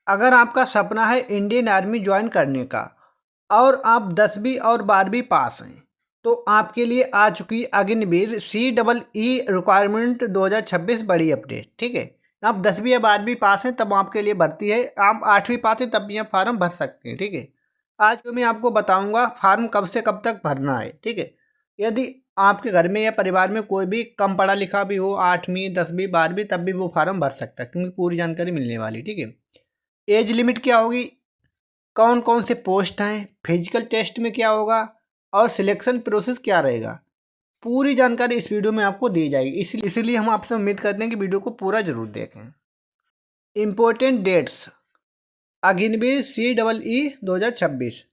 अगर आपका सपना है इंडियन आर्मी ज्वाइन करने का और आप 10वीं और 12वीं पास हैं तो आपके लिए आ चुकी अग्निवीर CEE रिक्वायरमेंट 2026 बड़ी अपडेट। ठीक है, आप 10वीं या 12वीं पास हैं तब आपके लिए भर्ती है, आप 8वीं पास हैं तब भी आप फार्म भर सकते हैं। ठीक है, आज तो मैं आपको बताऊंगा फार्म कब से कब तक भरना है। ठीक है, यदि आपके घर में या परिवार में कोई भी कम पढ़ा लिखा भी हो, 8वीं 10वीं 12वीं, तब भी वो फार्म भर सकता है क्योंकि पूरी जानकारी मिलने वाली। ठीक है, एज लिमिट क्या होगी, कौन कौन से पोस्ट हैं, फिजिकल टेस्ट में क्या होगा और सिलेक्शन प्रोसेस क्या रहेगा, पूरी जानकारी इस वीडियो में आपको दी जाएगी। इसीलिए हम आपसे उम्मीद करते हैं कि वीडियो को पूरा जरूर देखें। इम्पोर्टेंट डेट्स अग्निवीर CEE 2026,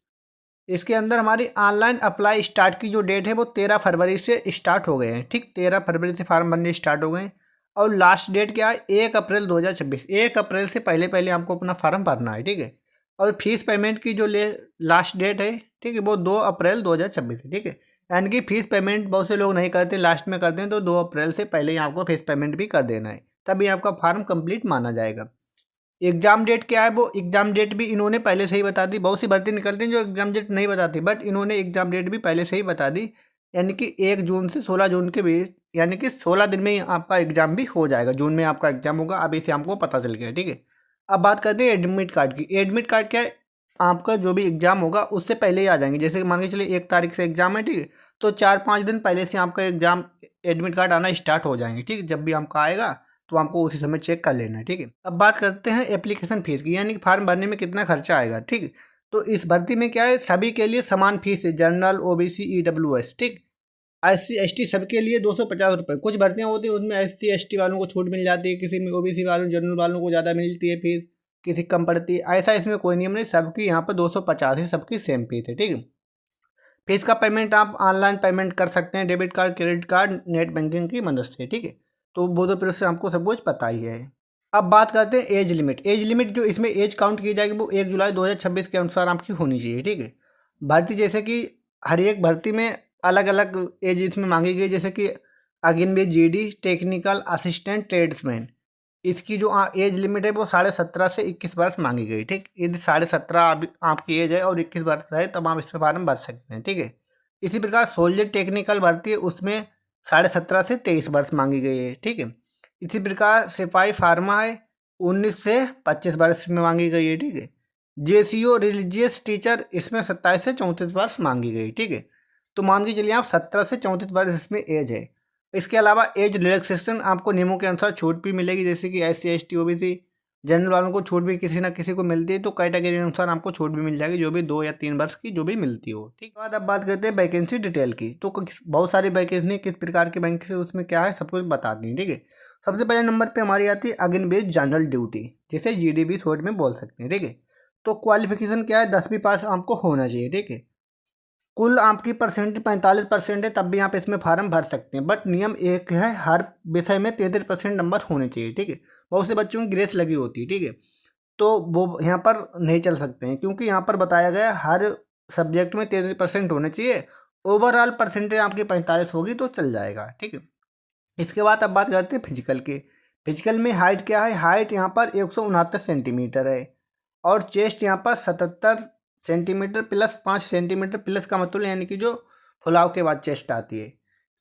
इसके अंदर हमारी ऑनलाइन अप्लाई स्टार्ट की जो डेट है वो 13 फरवरी से स्टार्ट हो गए हैं। ठीक, 13 फरवरी से फार्म भरने स्टार्ट हो गए हैं और लास्ट डेट क्या है 1 अप्रैल 2026। 1 अप्रैल से पहले पहले आपको अपना फार्म भरना है। ठीक है, और फीस पेमेंट की जो लास्ट डेट है, ठीक है, वो 2 अप्रैल 2026 है। ठीक है, यानी कि फीस पेमेंट बहुत से लोग नहीं करते, लास्ट में करते हैं, तो 2 अप्रैल से पहले ही आपको फीस पेमेंट भी कर देना है, तभी आपका फार्म कंप्लीट माना जाएगा। एग्ज़ाम डेट क्या है, वो एग्ज़ाम डेट भी इन्होंने पहले से ही बता दी। बहुत सी भर्ती निकलती हैं जो एग्ज़ाम डेट नहीं बताती, बट इन्होंने एग्ज़ाम डेट भी पहले से ही बता दी, यानी कि 1 जून से 16 जून के बीच, यानी कि 16 दिन में ही आपका एग्ज़ाम भी हो जाएगा। जून में आपका एग्ज़ाम होगा, अभी से आपको पता चल गया। ठीक है, अब बात करते हैं एडमिट कार्ड की। एडमिट कार्ड क्या है, आपका जो भी एग्ज़ाम होगा उससे पहले ही आ जाएंगे। जैसे कि मान के चलिए 1 तारीख से एग्ज़ाम है, ठीक है, तो 4-5 दिन पहले से आपका एग्ज़ाम एडमिट कार्ड आना स्टार्ट हो जाएंगे। ठीक है, जब भी आपका आएगा तो आपको उसी समय चेक कर लेना है। ठीक है, अब बात करते हैं एप्लीकेशन फीस की, यानी कि फार्म भरने में कितना खर्चा आएगा। ठीक है, तो इस भर्ती में क्या है, सभी के लिए समान फीस है, जनरल OBC EWS। ठीक, SC ST सबके लिए 250 रुपये। कुछ भर्तियाँ होती हैं उसमें SC ST वालों को छूट मिल जाती है, किसी में OBC वालों जनरल वालों को ज़्यादा मिलती है फीस, किसी कम पड़ती है। ऐसा इसमें कोई नियम नहीं, सबकी यहाँ पर 250 है, सबकी सेम फीस है। ठीक है, फीस का पेमेंट आप ऑनलाइन पेमेंट कर सकते हैं, debit card, credit card, net banking की मदद से। ठीक है, तो वो तो प्रोसेस आपको सब कुछ पता ही है। अब बात करते हैं एज लिमिट। एज लिमिट जो इसमें एज काउंट की जाएगी वो 1 जुलाई 2026 के अनुसार आपकी होनी चाहिए। ठीक है, भर्ती जैसे कि हर एक भर्ती में अलग अलग एज इसमें मांगी गई, जैसे कि Agniveer GD technical assistant tradesman, इसकी जो एज लिमिट है वो 17.5 से 21 वर्ष मांगी गई। ठीक, यदि 17.5 आपकी एज है और 21 वर्ष है तब आप इसमें फार्म भर सकते हैं। ठीक है, इसी प्रकार सोल्जर टेक्निकल भर्ती है, उसमें 17.5 से 23 वर्ष मांगी गई है। ठीक है, इसी प्रकार सिपाही फार्मा है, 19 से 25 वर्ष में मांगी गई है। ठीक है, JCO रिलीजियस टीचर, इसमें 27 से 34 वर्ष मांगी गई। ठीक है, तो मान के चलिए आप 17 से 34 वर्ष इसमें एज है। इसके अलावा एज रिलैक्सेशन आपको नियमों के अनुसार छूट भी मिलेगी, जैसे कि SC ST OBC जनरल वालों को छूट भी किसी ना किसी को मिलती है, तो कैटेगरी अनुसार आपको छूट भी मिल जाएगी, जो भी 2 या 3 वर्ष की जो भी मिलती हो। ठीक है, बाद अब बात करते हैं वैकेंसी डिटेल की। तो बहुत सारी वैकेंसी, किस प्रकार की वैकेंसी उसमें क्या है सब कुछ बता दी। ठीक है, सबसे पहले नंबर पर हमारी आती है अग्निवीर जनरल ड्यूटी, जिसे GD भी शॉर्ट में बोल सकते हैं। ठीक है, तो क्वालिफिकेशन क्या है, 10वीं पास आपको होना चाहिए। ठीक है, कुल आपकी परसेंटेज 45% है, तब भी आप इसमें फार्म भर सकते हैं, बट नियम एक है, हर विषय में 33% नंबर होने चाहिए। ठीक है, बहुत से बच्चों की ग्रेस लगी होती है। ठीक है, तो वो यहाँ पर नहीं चल सकते हैं, क्योंकि यहाँ पर बताया गया हर सब्जेक्ट में 33% होने चाहिए। ओवरऑल परसेंटेज आपकी 45 होगी तो चल जाएगा। ठीक है, इसके बाद अब बात करते हैं फिजिकल की। फिजिकल में हाइट क्या है, हाइट यहाँ पर 169 सेंटीमीटर है और चेस्ट यहाँ पर 77 सेंटीमीटर प्लस 5 सेंटीमीटर प्लस का मतलब यानी कि जो फुलाव के बाद चेस्ट आती है।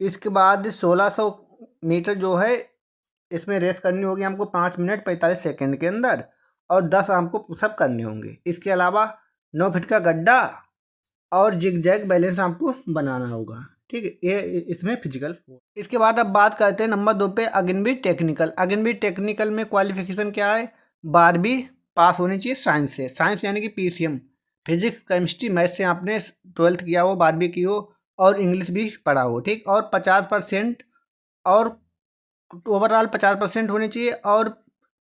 इसके बाद 1600 मीटर जो है इसमें रेस करनी होगी हमको 5 मिनट 45 सेकंड के अंदर, और 10 आपको पुशअप करने होंगे। इसके अलावा 9 फीट का गड्ढा और जिग जैग बैलेंस आपको बनाना होगा। ठीक है, ये इसमें फिजिकल। इसके बाद अब बात करते हैं नंबर 2 पे अग्निवीर टेक्निकल। अग्निवीर टेक्निकल में क्वालिफिकेशन क्या है, 12वीं पास होनी चाहिए साइंस से, साइंस यानी कि PCM, फिजिक्स केमिस्ट्री मैथ से आपने 12th किया हो, 12वीं की हो और इंग्लिश भी पढ़ा हो। ठीक, और 50% और ओवरऑल 50% होनी चाहिए, और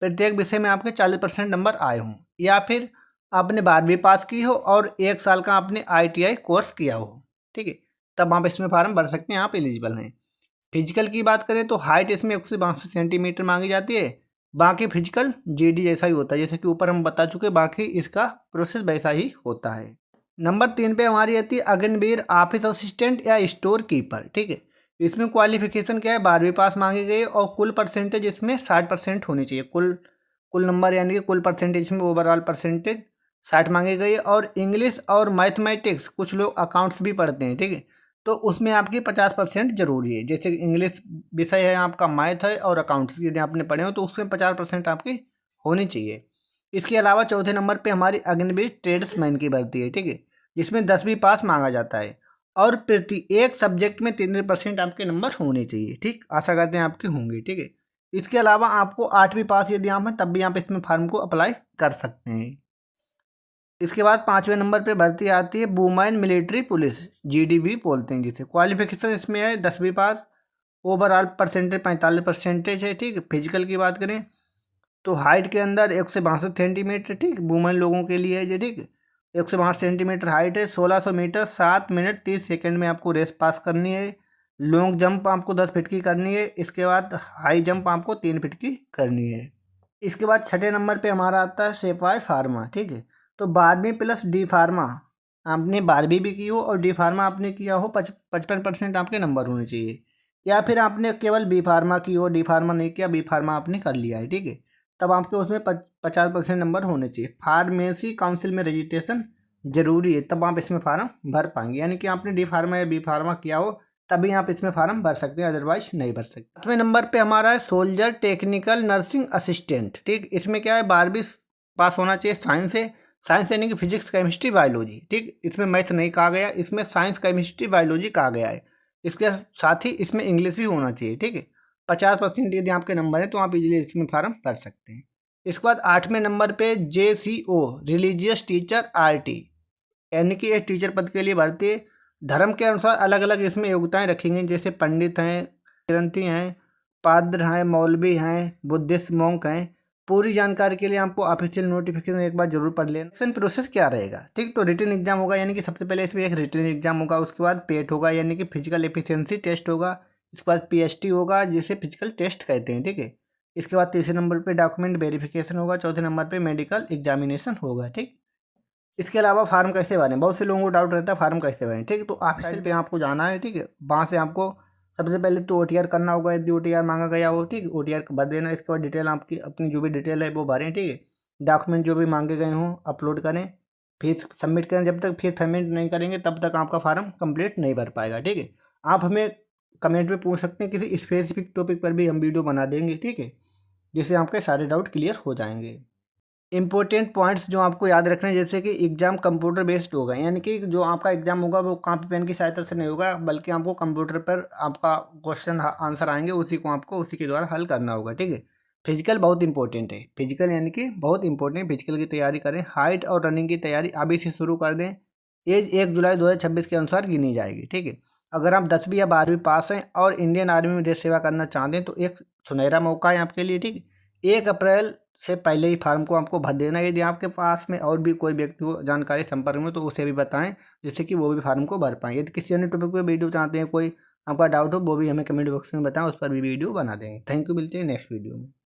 प्रत्येक विषय में आपके 40% नंबर आए हों, या फिर आपने 12वीं पास की हो और 1 साल का आपने ITI कोर्स किया हो। ठीक है, तब आप इसमें फार्म भर सकते हैं, आप एलिजिबल हैं। फिजिकल की बात करें तो हाइट इसमें 162 सेंटीमीटर मांगी जाती है। बाकी फिजिकल GD जैसा ही होता है, जैसे कि ऊपर हम बता चुके, बाकी इसका प्रोसेस वैसा ही होता है। नंबर 3 पे हमारी आती है अग्निवीर ऑफिस असिस्टेंट या स्टोर कीपर। ठीक है, इसमें क्वालिफिकेशन क्या है, 12वीं पास मांगी गई और कुल परसेंटेज इसमें 60% होनी चाहिए। कुल कुल नंबर यानी कि कुल परसेंटेज में ओवरऑल परसेंटेज 60 मांगी गई है। और इंग्लिश और मैथमेटिक्स, कुछ लोग अकाउंट्स भी पढ़ते हैं, ठीक है, तो उसमें आपकी 50% जरूरी है। जैसे इंग्लिश विषय है आपका, मैथ है और अकाउंट्स यदि आपने पढ़े हो तो उसमें 50% आपकी होनी चाहिए। इसके अलावा चौथे नंबर पे हमारी अग्निवीर ट्रेड्समैन की भर्ती है, ठीक है, जिसमें 10वीं पास मांगा जाता है और प्रति एक सब्जेक्ट में 3% आपके नंबर होने चाहिए, ठीक, आशा करते हैं आपके होंगे, ठीक है। इसके अलावा आपको 8वीं पास यदि आप हैं तब भी आप इसमें फार्म को अप्लाई कर सकते हैं। इसके बाद 5वें नंबर पे भर्ती आती है वुमेन मिलिट्री पुलिस, GDB बोलते हैं जिसे। क्वालिफिकेशन इसमें है 10वीं पास, ओवरऑल परसेंटेज 45% है, ठीक। फिजिकल की बात करें तो हाइट के अंदर 162 सेंटीमीटर, ठीक, वुमेन लोगों के लिए है ये, ठीक। 162 सेंटीमीटर हाइट है। 1600 मीटर 7 मिनट 30 सेकंड में आपको रेस पास करनी है। लॉन्ग जंप आपको 10 फीट की करनी है। इसके बाद हाई जंप आपको 3 फीट की करनी है। इसके बाद छठे नंबर पे हमारा आता है सिपाही फार्मा, ठीक है। तो 12वीं प्लस डी फार्मा, आपने 12वीं भी की हो और डी फार्मा आपने किया हो, 55% आपके नंबर होने चाहिए। या फिर आपने केवल बी फार्मा की हो, डी फार्मा नहीं किया, बी फार्मा आपने कर लिया है, ठीक है, तब आपके उसमें 50% नंबर होने चाहिए। फार्मेसी काउंसिल में रजिस्ट्रेशन जरूरी है, तब आप इसमें फार्म भर पाएंगे। यानी कि आपने डी फार्मा या बी फार्मा किया हो तभी आप इसमें फार्म भर सकते हैं, अदरवाइज नहीं भर सकते। 8वें नंबर पे हमारा है सोल्जर टेक्निकल नर्सिंग असिस्टेंट, ठीक। इसमें क्या है, 12वीं पास होना चाहिए। साइंस है, साइंस यानी कि फिजिक्स केमिस्ट्री बायोलॉजी, ठीक। इसमें मैथ नहीं कहा गया, इसमें साइंस केमिस्ट्री बायोलॉजी कहा गया है। इसके साथ ही इसमें इंग्लिश भी होना चाहिए, ठीक है। 50% यदि आपके नंबर है तो आप इजीली इसमें फार्म भर सकते हैं। इसके बाद 8वें नंबर पे JCO रिलीजियस टीचर RT, यानी कि एक टीचर पद के लिए भर्ती है। धर्म के अनुसार अलग अलग इसमें योग्यताएं रखी गई, जैसे पंडित हैं, ग्रंथी हैं, पाद्र हैं, मौलवी हैं, बुद्धिस्ट मॉन्क हैं। पूरी जानकारी के लिए आपको ऑफिशियल नोटिफिकेशन एक बार जरूर पढ़ लेना। सिलेक्शन प्रोसेस क्या रहेगा, ठीक। तो रिटन एग्जाम होगा, यानी कि सबसे पहले इसमें एक रिटन एग्जाम होगा। उसके बाद पेट होगा, यानी कि फिजिकल एफिशिएंसी टेस्ट होगा। इसके बाद PST होगा, जिसे फिजिकल टेस्ट कहते हैं, ठीक है। इसके बाद तीसरे नंबर पे डॉक्यूमेंट वेरिफिकेशन होगा। चौथे नंबर पे मेडिकल एग्जामिनेशन होगा, ठीक। इसके अलावा फार्म कैसे भरें, बहुत से लोगों को डाउट रहता है फार्म कैसे भरें, ठीक है। तो ऑफिशियल पे आपको जाना है, ठीक है। वहाँ से आपको सबसे पहले तो OTR करना होगा, यदि OTR मांगा गया हो, ठीक, OTR भर देना। इसके बाद डिटेल आपकी अपनी जो भी डिटेल है वो भरें, ठीक है। डॉक्यूमेंट जो भी मांगे गए हों अपलोड करें, फीस सबमिट करें। जब तक फीस पेमेंट नहीं करेंगे तब तक आपका फार्म कंप्लीट नहीं भर पाएगा, ठीक है। आप हमें कमेंट में पूछ सकते हैं, किसी स्पेसिफिक टॉपिक पर भी हम वीडियो बना देंगे, ठीक है, जिससे आपके सारे डाउट क्लियर हो जाएंगे। इंपॉर्टेंट पॉइंट्स जो आपको याद रखने हैं, जैसे कि एग्जाम कंप्यूटर बेस्ड होगा, यानी कि जो आपका एग्जाम होगा वो कॉपी पेन की सहायता से नहीं होगा, बल्कि आपको कंप्यूटर पर आपका क्वेश्चन आंसर आएंगे, उसी को आपको उसी के द्वारा हल करना होगा, ठीक है। फिजिकल बहुत इंपॉर्टेंट है, फिजिकल यानी कि बहुत इंपॉर्टेंट, फिजिकल की तैयारी करें। हाइट और रनिंग की तैयारी अभी से शुरू कर दें। एज 1 जुलाई 2026 के अनुसार गिनी जाएगी, ठीक है। अगर आप 10वीं या 12वीं पास हैं और इंडियन आर्मी में देश सेवा करना चाहते हैं तो एक सुनहरा मौका है आपके लिए, ठीक है। 1 अप्रैल से पहले ही फार्म को आपको भर देना है। यदि आपके पास में और भी कोई व्यक्ति हो जानकारी संपर्क में तो उसे भी बताएं, जिससे कि वो भी फार्म को भर पाएँ। यदि किसी अन्य टॉपिक पे वीडियो चाहते हैं, कोई आपका डाउट हो, वो भी हमें कमेंट बॉक्स में बताएं, उस पर भी वीडियो बना देंगे। थैंक यू, मिलते हैं नेक्स्ट वीडियो में।